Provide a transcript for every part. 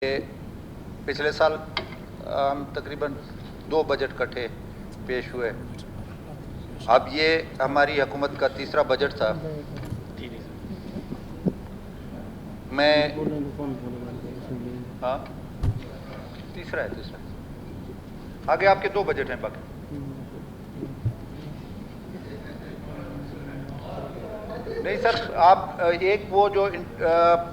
کہ پچھلے سال ہم تقریباً 2 بجٹ کٹھے پیش ہوئے. اب یہ ہماری حکومت کا تیسرا بجٹ تھا. میں ہاں تیسرا آگے آپ کے 2 بجٹ ہیں باقی. نہیں سر، آپ ایک وہ جو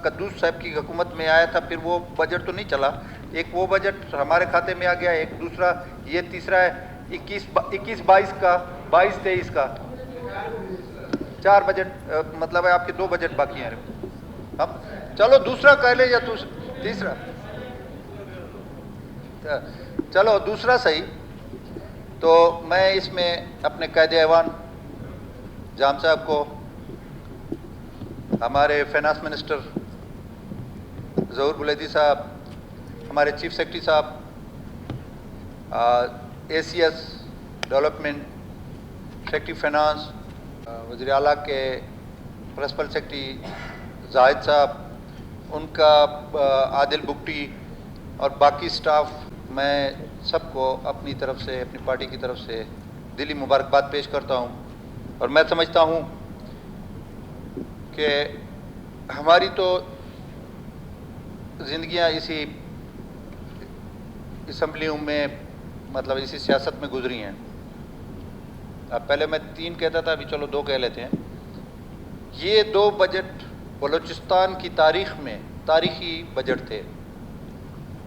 قدوس صاحب کی حکومت میں آیا تھا، پھر وہ بجٹ تو نہیں چلا. ایک وہ بجٹ ہمارے کھاتے میں آ گیا، ایک دوسرا یہ تیسرا ہے 21-22 کا 22-23 کا 4 بجٹ، مطلب ہے آپ کے 2 بجٹ باقی ہیں. اب چلو دوسرا کہہ لیں یا تیسرا، چلو دوسرا صحیح. تو میں اس میں اپنے قائد ایوان جام صاحب کو، ہمارے فائنانس منسٹر ظہور بلیدی صاحب، ہمارے چیف سیکرٹری صاحب، ACS ڈیولپمنٹ، سیکرٹری فائنانس، وزیر اعلیٰ کے پرنسپل سیکرٹری زاہد صاحب، ان کا عادل بگٹی اور باقی سٹاف، میں سب کو اپنی طرف سے، اپنی پارٹی کی طرف سے دلی مبارکباد پیش کرتا ہوں. اور میں سمجھتا ہوں کہ ہماری تو زندگیاں اسی اسمبلیوں میں، مطلب اسی سیاست میں گزری ہیں. اب پہلے میں 3 کہتا تھا، ابھی چلو 2 کہہ لیتے ہیں. یہ 2 بجٹ بلوچستان کی تاریخ میں تاریخی بجٹ تھے.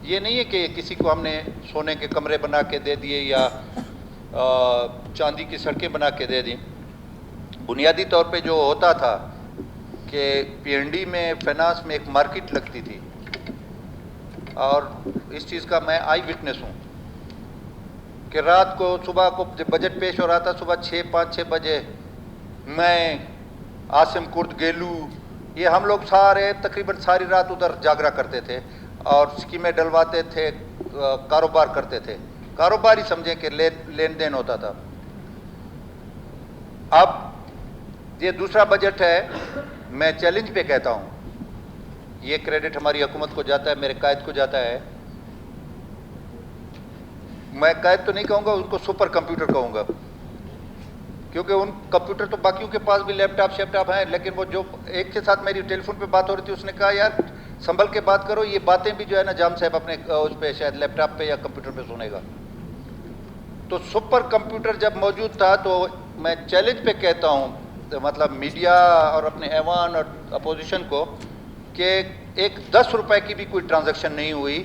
یہ نہیں ہے کہ کسی کو ہم نے سونے کے کمرے بنا کے دے دیے یا چاندی کی سڑکیں بنا کے دے دیں. بنیادی طور پہ جو ہوتا تھا کہ PND میں فائنانس میں ایک مارکیٹ لگتی تھی، اور اس چیز کا میں آئی وٹنس ہوں کہ رات کو، صبح کو جب بجٹ پیش ہو رہا تھا، صبح 5-6 بجے میں، عاصم کرد گیلو، یہ ہم لوگ سارے تقریباً ساری رات ادھر جاگرا کرتے تھے اور اسکیمیں ڈلواتے تھے، کاروبار کرتے تھے. کاروبار ہی سمجھیں کہ لین دین ہوتا تھا. اب یہ دوسرا بجٹ ہے. میں چیلنج پہ کہتا ہوں، یہ کریڈٹ ہماری حکومت کو جاتا ہے، میرے قائد کو جاتا ہے. میں قائد تو نہیں کہوں گا، ان کو سپر کمپیوٹر کہوں گا، کیونکہ ان کمپیوٹر تو باقیوں کے پاس بھی لیپ ٹاپ ہیں، لیکن وہ جو ایک کے ساتھ میری ٹیلی فون پہ بات ہو رہی تھی، اس نے کہا یار سنبھل کے بات کرو، یہ باتیں بھی جو ہے نا جام صاحب اپنے اس پہ شاید لیپ ٹاپ پہ یا کمپیوٹر پہ سنے گا. تو سپر کمپیوٹر جب موجود تھا، تو میں چیلنج پہ کہتا ہوں، مطلب میڈیا اور اپنے ایوان اور اپوزیشن کو، کہ ایک 10 روپے کی بھی کوئی ٹرانزیکشن نہیں ہوئی.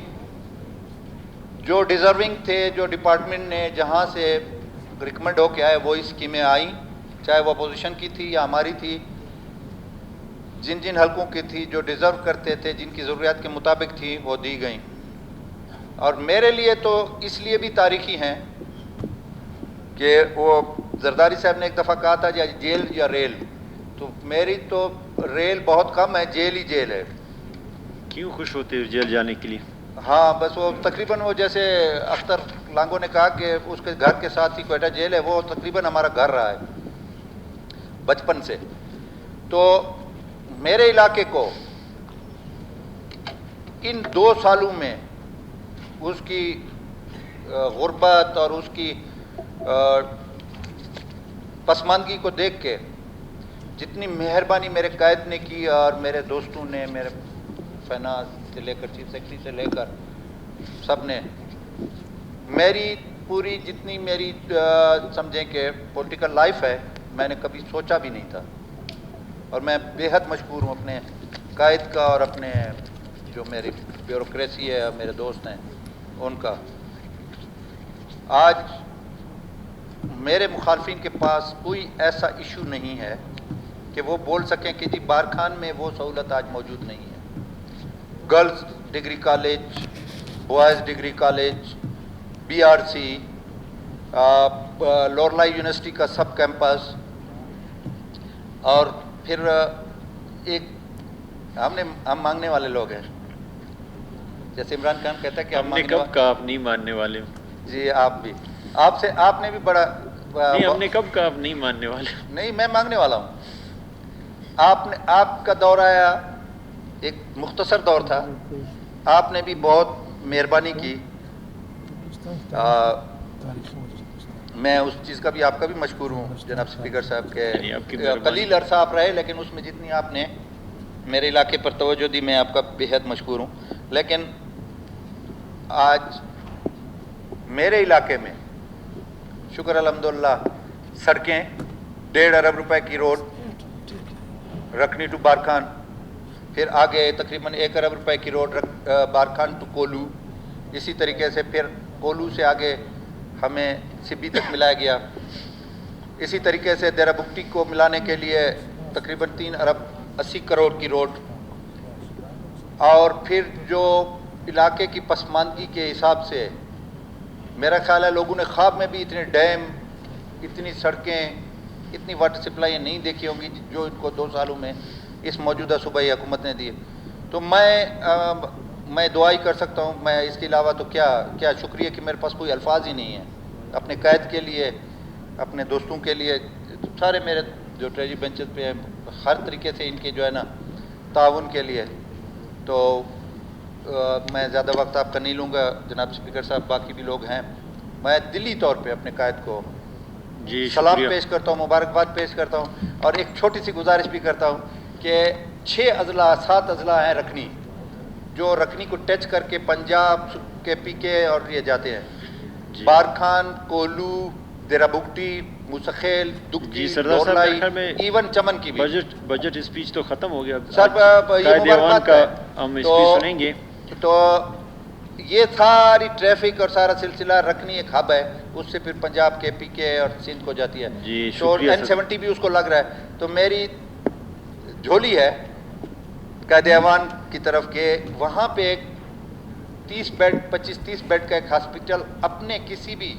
جو ڈیزرونگ تھے، جو ڈپارٹمنٹ نے جہاں سے ریکمنڈ ہو کے آئے، وہ اسکیمیں آئیں، چاہے وہ اپوزیشن کی تھی یا ہماری تھی. جن جن حلقوں کی تھی، جو ڈیزرو کرتے تھے، جن کی ضروریات کے مطابق تھی، وہ دی گئیں. اور میرے لیے تو اس لیے بھی تاریخی ہیں کہ وہ زرداری صاحب نے ایک دفعہ کہا تھا جیل یا ریل، تو میری تو ریل بہت کم ہے، جیل ہی جیل ہے. کیوں خوش ہوتے ہو جیل جانے کے لیے؟ ہاں بس وہ تقریباً، وہ جیسے اختر لانگو نے کہا کہ اس کے گھر کے ساتھ ہی کوئٹہ جیل ہے، وہ تقریباً ہمارا گھر رہا ہے بچپن سے. تو میرے علاقے کو ان 2 سالوں میں اس کی غربت اور اس کی پسماندگی کو دیکھ کے جتنی مہربانی میرے قائد نے کی، اور میرے دوستوں نے، میرے فائنانس سے لے کر چیف سیکرٹری سے لے کر سب نے، میری پوری جتنی میری سمجھیں کہ پولیٹیکل لائف ہے، میں نے کبھی سوچا بھی نہیں تھا. اور میں بے حد مشکور ہوں اپنے قائد کا اور اپنے جو میری بیوروکریسی ہے، میرے دوست ہیں ان کا. آج میرے مخالفین کے پاس کوئی ایسا ایشو نہیں ہے کہ وہ بول سکیں کہ جی بارکھان میں وہ سہولت آج موجود نہیں ہے. Girls degree college, boys degree college, BRC، Loralai university کا سب کیمپس، اور پھر ایک ہم مانگنے والے لوگ ہیں، جیسے عمران خان کہتا ہے کہ ہم نے کب کہا آپ نہیں ماننے والے ہو؟ جی آپ بھی، آپ نے بھی بڑا نہیں، ہم نے کب کہا آپ نہیں ماننے والے؟ نہیں، میں مانگنے والا ہوں. آپ کا دور آیا، ایک مختصر دور تھا، آپ نے بھی بہت مہربانی کی. میں اس چیز کا بھی آپ کا بھی مشکور ہوں جناب اسپیکر صاحب کے قلیل عرصہ آپ رہے لیکن اس میں جتنی آپ نے میرے علاقے پر توجہ دی میں آپ کا بےحد مشکور ہوں. لیکن آج میرے علاقے میں شکر الحمدللہ سڑکیں 1.5 ارب روپے کی روڈ رکنی ٹو بارکھان, پھر آگے تقریباً 1 ارب روپے کی روڈ بارکھان ٹو کولو, اسی طریقے سے پھر کولو سے آگے ہمیں سبی تک ملایا گیا. اسی طریقے سے دیرہ بگٹی کو ملانے کے لیے تقریباً 3 ارب 80 کروڑ کی روڈ. اور پھر جو علاقے کی پسماندگی کے حساب سے میرا خیال ہے لوگوں نے خواب میں بھی اتنے ڈیم, اتنی سڑکیں, اتنی واٹر سپلائیں نہیں دیکھی ہوں گی جو ان کو 2 سالوں میں اس موجودہ صوبائی حکومت نے دی. تو میں دعا ہی کر سکتا ہوں. میں اس کے علاوہ تو کیا شکریہ کہ میرے پاس کوئی الفاظ ہی نہیں ہیں اپنے قائد کے لیے, اپنے دوستوں کے لیے, سارے میرے جو ٹریجری بینچز پہ ہیں ہر طریقے سے ان کے جو ہے نا تعاون کے لیے. تو میں زیادہ وقت آپ کا نہیں لوں گا جناب اسپیکر صاحب, باقی بھی لوگ ہیں. میں دلی طور پہ اپنے قائد کو سلام پیش کرتا ہوں, مبارکباد پیش کرتا ہوں, اور ایک چھوٹی سی گزارش بھی کرتا ہوں کہ 6 اضلاع 7 اضلاع ہیں رکنی, جو رکنی کو ٹچ کر کے پنجاب کے پی کے اور یہ جاتے ہیں. بارکھان, کولو, دیرہ بگٹی, موسیخیل, دگی, لوڑلائی, ایون چمن کی بھی. بجٹ اسپیچ تو ختم ہو گیا سر, یہ مبارکباد کا ہم اسپیچ سنیں گے. تو یہ ساری ٹریفک اور سارا سلسلہ رکنی ایک ہب ہے, اس سے پھر پنجاب کے پی کے اور سندھ کو جاتی ہے. تو N70 بھی اس کو لگ رہا ہے. تو میری جھولی ہے قائد ایوان کی طرف کہ وہاں پہ ایک 30 بیڈ 25-30 بیڈ کا ایک ہاسپٹل اپنے کسی بھی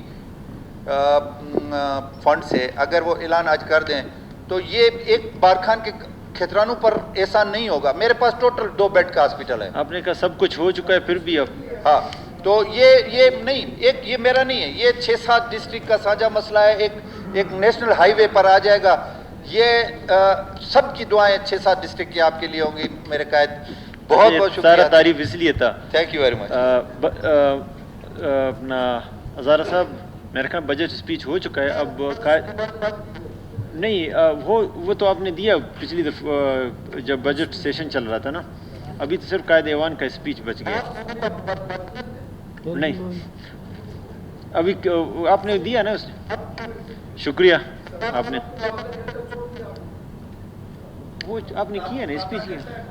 فنڈ سے اگر وہ اعلان آج کر دیں تو یہ ایک بارکھان کے کھترانوں پر احسان نہیں ہوگا. میرے پاس ٹوٹل 2 بیڈ کا ہاسپٹل ہے. آپ نے کہا سب کچھ ہو چکا ہے پھر بھی اب ہاں, تو یہ نہیں, یہ میرا نہیں ہے, یہ 6-7 ڈسٹرکٹ کا سانجھا مسئلہ ہے. ایک نیشنل ہائی وے پر آ جائے گا. یہ سب کی دعائیں 6-7 ڈسٹرکٹ کی آپ کے لیے ہوں گی میرے قائد. بہت بہت شکریہ. سارا تعریف اس لیے تھا. Thank you very much. اپنا ہزارہ صاحب میرا خیال بجٹ اسپیچ ہو چکا ہے. اب نہیں, وہ تو آپ نے دیا پچھلی دفعہ جب بجٹ سیشن چل رہا تھا نا. ابھی تو صرف قائد ایوان کا اسپیچ بچ گیا. نہیں, ابھی آپ نے دیا نا اس نے. شکریہ, آپ نے وہ آپ نے کیا نا اسپیچ کیا.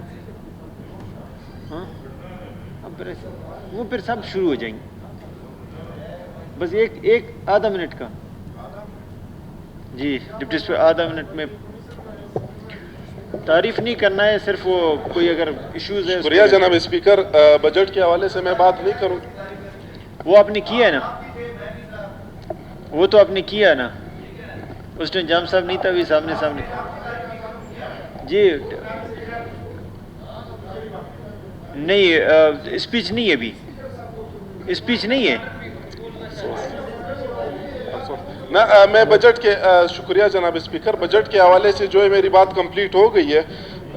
ہاں, اب وہ پھر سب شروع ہو جائیں گے. بس ایک آدھا منٹ کا. جی ڈپٹی اسپیکر, آدھا منٹ میں تعریف نہیں کرنا ہے, صرف وہ کوئی اگر ایشوز ہے. شکریہ جناب اسپیکر. بجٹ کے حوالے سے میں بات نہیں کروں. وہ آپ نے کیا ہے نا, وہ تو آپ نے کیا ہے نا. اس ٹائم جام صاحب نہیں تھا, ابھی سامنے جی نہیں, اسپیچ نہیں ہے, ابھی اسپیچ نہیں ہے. میں بجٹ کے شکریہ جناب اسپیکر. بجٹ کے حوالے سے جو ہے میری بات کمپلیٹ ہو گئی ہے.